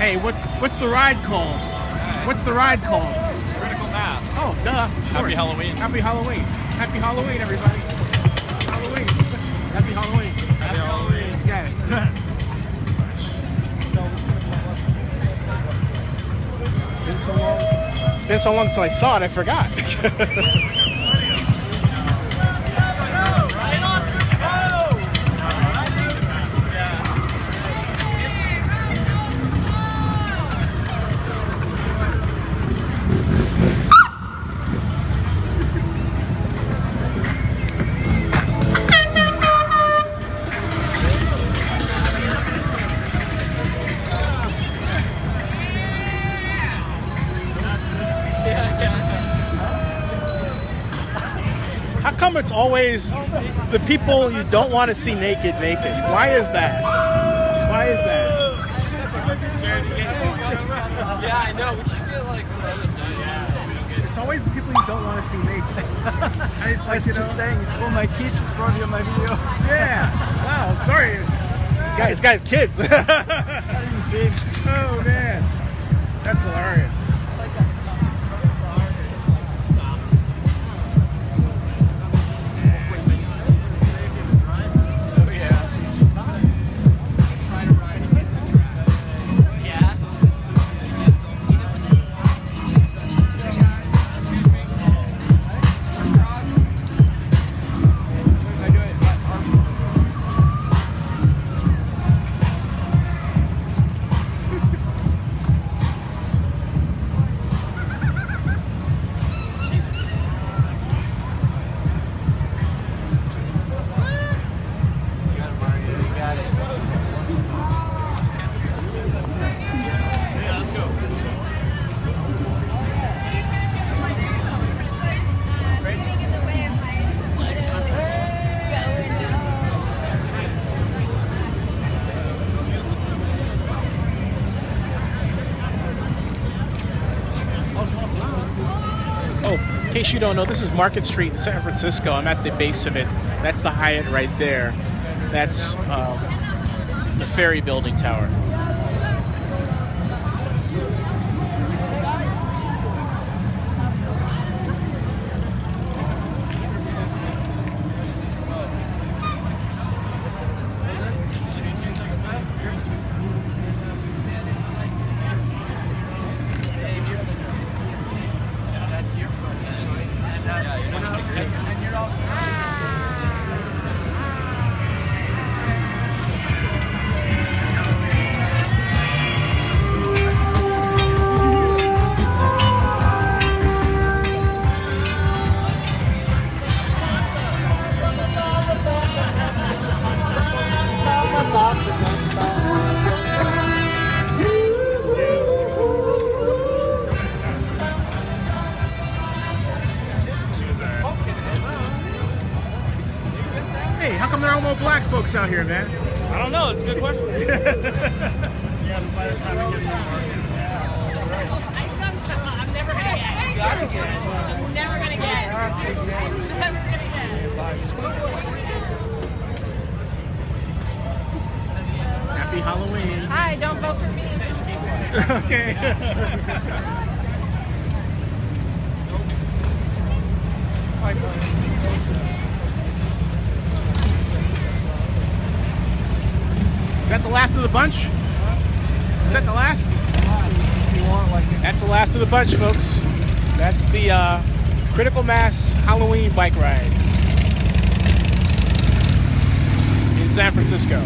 Hey, what's the ride called? What's the ride called? Critical Mass. Oh, duh. Happy Halloween. Happy Halloween. Happy Halloween, everybody. Halloween. Happy Halloween. Happy Halloween. Yes. It's been so long since I saw it, I forgot. How come it's always the people you don't want to see naked? Why is that? Why is that? Yeah, I know. We should get like It's always the people you don't want to see naked. I was just saying, it's for my kids, it's probably on my video. Yeah. Wow, sorry. Guys, kids. I didn't see it. Oh, man. That's hilarious. Oh, in case you don't know, this is Market Street in San Francisco. I'm at the base of it. That's the Hyatt right there. That's the Ferry Building Tower. Hey, how come there are more black folks out here, man? I don't know. It's a good question. Yeah, but by the time it gets to the market. I'm never gonna get. I'm never gonna get. Never gonna get. Happy Halloween. Hi, don't vote for me. Okay. Is that the last of the bunch? Is that the last? That's the last of the bunch, folks. That's the Critical Mass Halloween bike ride in San Francisco.